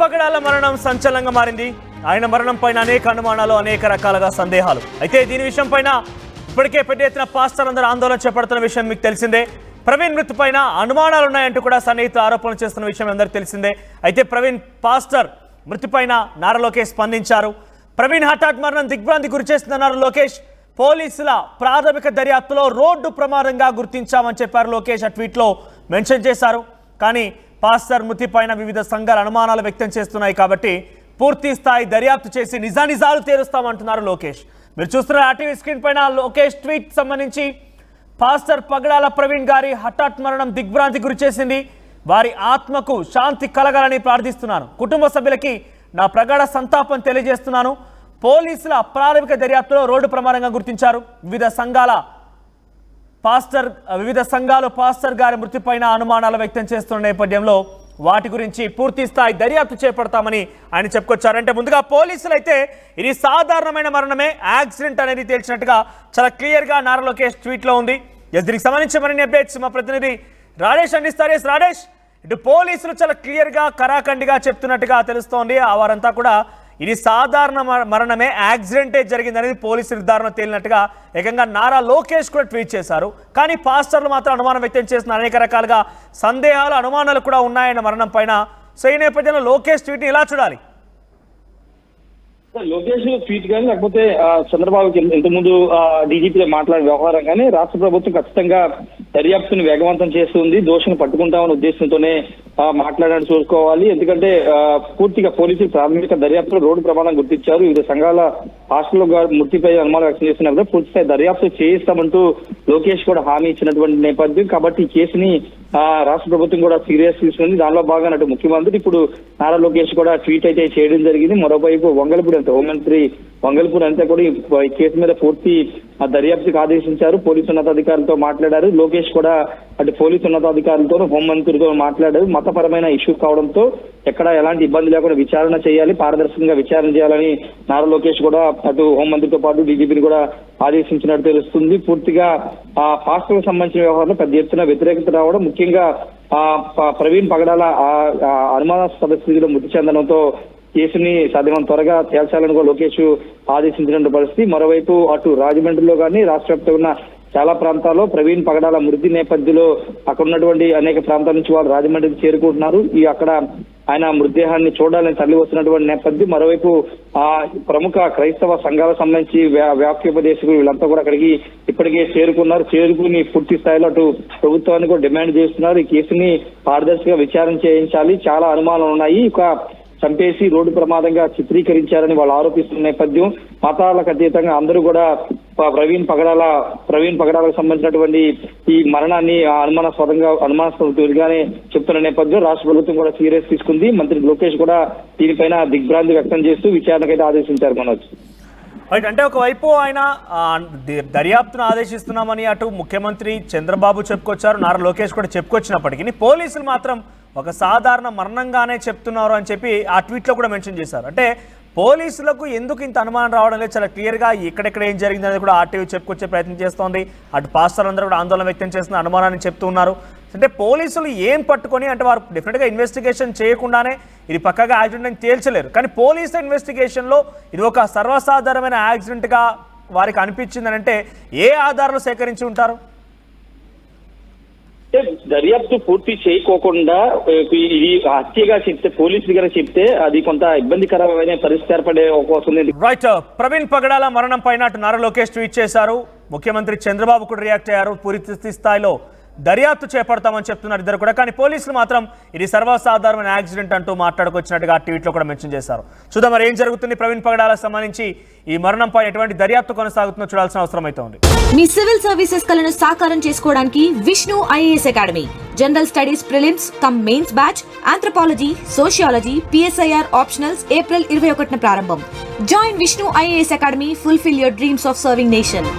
పగడాల మరణం సంచలనంగా మారింది. ఆయన మరణం పైన అనేక అనుమానాలు, అనేక రకాలుగా సందేహాలు. అయితే దీని విషయం పైన ఇప్పటికే పెద్ద ఎత్తున పాస్టర్ అందరూ ఆందోళన చేపడుతున్న విషయం మీకు తెలిసిందే. ప్రవీణ్ మృతి పైన అనుమానాలు ఉన్నాయంటూ కూడా సన్నిహితులు ఆరోపణలు చేస్తున్న విషయం అందరికీ తెలిసిందే. అయితే ప్రవీణ్ పాస్టర్ మృతి పైన నారా లోకేష్ స్పందించారు. ప్రవీణ్ హఠాత్ మరణం దిగ్భ్రాంతి గురి చేస్తుందన్నారు లోకేష్. పోలీసుల ప్రాథమిక దర్యాప్తులో రోడ్డు ప్రమాదంగా గుర్తించామని చెప్పారు లోకేష్. ఆ ట్వీట్లో మెన్షన్ చేశారు. కానీ పాస్టర్ మృతి పైన వివిధ సంఘాలు అనుమానాలు వ్యక్తం చేస్తున్నాయి కాబట్టి పూర్తి స్థాయి దర్యాప్తు చేసి నిజానిజాలు తేలుస్తామంటున్నారు లోకేష్. మీరు చూస్తున్న ఆర్టీవీ స్క్రీన్ పైన లోకేష్ ట్వీట్ సంబంధించి పాస్టర్ పగడాల ప్రవీణ్ గారి హఠాత్ మరణం దిగ్భ్రాంతి గురి చేసింది. వారి ఆత్మకు శాంతి కలగాలని ప్రార్థిస్తున్నాను. కుటుంబ సభ్యులకి నా ప్రగాఢ సంతాపం తెలియజేస్తున్నాను. పోలీసుల ప్రాథమిక దర్యాప్తులో రోడ్డు ప్రమాదంగా గుర్తించారు. వివిధ సంఘాలు పాస్టర్ గారి మృతిపైన అనుమానాలు వ్యక్తం చేస్తున్న నేపథ్యంలో వాటి గురించి పూర్తి స్థాయి దర్యాప్తు చేపడతామని ఆయన చెప్పుకొచ్చారు. అంటే ముందుగా పోలీసులు అయితే ఇది సాధారణమైన మరణమే, యాక్సిడెంట్ అనేది తేల్చినట్టుగా చాలా క్లియర్గా నారా లోకేష్ ట్వీట్లో ఉంది. దీనికి సంబంధించి మరిన్ని అప్డేట్స్ మా ప్రతినిధి రాడేష్ అందిస్తారు. రాడేష్, ఇటు పోలీసులు చాలా క్లియర్గా కరాఖండిగా చెప్తున్నట్టుగా తెలుస్తోంది. వారంతా కూడా ఇది సాధారణ మరణమే, యాక్సిడెంటే జరిగిందనేది పోలీసు నిర్ధారణ తేలినట్టుగా ఏకంగా నారా లోకేష్ కూడా ట్వీట్ చేశారు. కానీ పాస్టర్లు మాత్రం అనుమానం వ్యక్తం చేసిన అనేక రకాలుగా సందేహాలు, అనుమానాలు కూడా ఉన్నాయన్న మరణం పైన. సో ఈ నేపథ్యంలో లోకేష్ ట్వీట్ని ఎలా చూడాలి? లోకేష్ ట్వీట్ కానీ లేకపోతే చంద్రబాబుకి ఇంతకుముందు డీజీపీతో మాట్లాడిన వ్యవహారం కానీ రాష్ట్ర ప్రభుత్వం ఖచ్చితంగా దర్యాప్తుని వేగవంతం చేస్తుంది, దోషులను పట్టుకుంటామనే ఉద్దేశంతోనే మాట్లాడాలని చూసుకోవాలి. ఎందుకంటే పూర్తిగా పోలీసులు ప్రాథమిక దర్యాప్తులో రోడ్డు ప్రమాదం గుర్తించారు. వివిధ సంఘాల హాస్టల్లో మృతిపై అనుమానం వ్యక్తం చేస్తున్నారు. పూర్తిస్థాయి దర్యాప్తు చేయిస్తామంటూ లోకేష్ కూడా హామీ ఇచ్చినటువంటి నేపథ్యం కాబట్టి ఈ కేసుని రాష్ట్ర ప్రభుత్వం కూడా సీరియస్ తీసుకుంది. దానిలో భాగంగా అటు ముఖ్యమంత్రి ఇప్పుడు నారా లోకేష్ కూడా ట్వీట్ అయితే చేయడం జరిగింది. మరోవైపు వంగలపూడి అంతే హోంమంత్రి వంగలపూడి అంతా కూడా ఈ కేసు మీద పూర్తి దర్యాప్తుకు ఆదేశించారు. పోలీసు ఉన్నతాధికారులతో మాట్లాడారు. లోకేష్ కూడా అటు పోలీసు ఉన్నతాధికారులతో హోంమంత్రితో మాట్లాడారు. మతపరమైన ఇష్యూ కావడంతో ఎక్కడ ఎలాంటి ఇబ్బంది లేకుండా విచారణ చేయాలి, పారదర్శకంగా విచారణ చేయాలని నారా లోకేష్ కూడా అటు హోంమంత్రితో పాటు డీజీపీని కూడా ఆదేశించినట్టు తెలుస్తుంది. పూర్తిగా పాస్టర్లకు సంబంధించిన వ్యవహారంలో పెద్ద ఎత్తున వ్యతిరేకత రావడం, ముఖ్యంగా ప్రవీణ్ పగడాల అనుమానాస్పద స్థితిలో మృతి చెందడంతో కేసుని సాధ్యమైనంత త్వరగా తేల్చాలని కూడా లోకేష్ ఆదేశించిన పరిస్థితి. మరోవైపు అటు రాజమండ్రిలో కానీ రాష్ట్ర వ్యాప్తంగా ఉన్న చాలా ప్రాంతాల్లో ప్రవీణ్ పగడాల మృతి నేపథ్యంలో అక్కడ ఉన్నటువంటి అనేక ప్రాంతాల నుంచి వాళ్ళు రాజమండ్రికి చేరుకుంటున్నారు. అక్కడ ఆయన మృతదేహాన్ని చూడాలని తరలి వస్తున్నటువంటి నేపథ్యం. మరోవైపు ప్రముఖ క్రైస్తవ సంఘాలకు సంబంధించి వ్యాప్యోపదేశకులు వీళ్ళంతా కూడా అక్కడికి ఇప్పటికే చేరుకున్నారు. చేరుకుని పూర్తి స్థాయిలో అటు ప్రభుత్వాన్ని కూడా డిమాండ్ చేస్తున్నారు. ఈ కేసుని పారదర్శకంగా విచారణ చేయించాలి, చాలా అనుమానాలు ఉన్నాయి, చంపేసి రోడ్డు ప్రమాదంగా చిత్రీకరించారని వాళ్ళు ఆరోపిస్తున్న నేపథ్యం. మతాలకు అతీతంగా అందరూ కూడా ప్రవీణ్ పగడాలకు సంబంధించినటువంటి ఈ మరణాన్ని అనుమానాస్పదంగానే చెప్తున్న నేపథ్యం రాష్ట్ర ప్రభుత్వం కూడా సీరియస్ తీసుకుంది. మంత్రి లోకేష్ కూడా దీనిపైన దిగ్భ్రాంతి వ్యక్తం చేస్తూ విచారణకైతే ఆదేశించారు. మనోజ్, అంటే ఒకవైపు ఆయన దర్యాప్తును ఆదేశిస్తున్నామని అటు ముఖ్యమంత్రి చంద్రబాబు చెప్పుకొచ్చారు, నారా లోకేష్ కూడా చెప్పుకొచ్చినప్పటికీ పోలీసులు మాత్రం ఒక సాధారణ మరణంగానే చెప్తున్నారు అని చెప్పి ఆ ట్వీట్లో కూడా మెన్షన్ చేశారు. అంటే పోలీసులకు ఎందుకు ఇంత అనుమానం రావడం లేదు, చాలా క్లియర్గా ఎక్కడెక్కడ ఏం జరిగింది అనేది కూడా ఆర్టీవీ చెప్పుకొచ్చే ప్రయత్నం చేస్తోంది. అటు పాస్టర్ అందరూ కూడా ఆందోళన వ్యక్తం చేస్తున్న అనుమానాన్ని చెప్తున్నారు. అంటే పోలీసులు ఏం పట్టుకొని, అంటే వారు డెఫినెట్గా ఇన్వెస్టిగేషన్ చేయకుండానే ఇది పక్కగా యాక్సిడెంట్ అని తేల్చలేరు. కానీ పోలీసు ఇన్వెస్టిగేషన్లో ఇది ఒక సర్వసాధారణమైన యాక్సిడెంట్గా వారికి అనిపించిందని అంటే ఏ ఆధారాలు సేకరించి ఉంటారు? దర్యాప్తు పూర్తి చేయకోకుండా ఇది హత్యగా చెప్తే, పోలీసులు గారు చెప్తే అది కొంత ఇబ్బందికరమైన పరిస్థితి ఏర్పడే అవకాశం ఉంది. రైట్, ప్రవీణ్ పగడాల మరణం పైన అటు నారా లోకేష్ ట్వీట్ చేశారు. ముఖ్యమంత్రి చంద్రబాబు కూడా రియాక్ట్ అయ్యారు. పూర్తి స్థాయిలో దర్యాప్తు చేపడతామని చెప్తున్నారు ఇద్దరు కూడా. కానీ పోలీసులు మాత్రం ఇది సర్వసాధారణమైన యాక్సిడెంట్ అంటూ మాట్లాడుకొచ్చినట్టుగా ట్వీట్లో కూడా మెన్షన్ చేశారు. చూద్దాం మరి ఏం జరుగుతుంది. ప్రవీణ్ పగడాలకు సంబంధించి ఈ మరణంపై ఎటువంటి దర్యాప్తు కొనసాగుతుందో చూడాల్సిన అవసరం అయితే ఉంది. మీ సివిల్ సర్వీసెస్ కలను సాకారం చేసుకోవడానికి Vishnu IAS academy general studies prelims cum mains batch, anthropology, sociology, PSIR optionals April 21న ప్రారంభం. Join Vishnu IAS academy, fulfil your dreams of serving nation.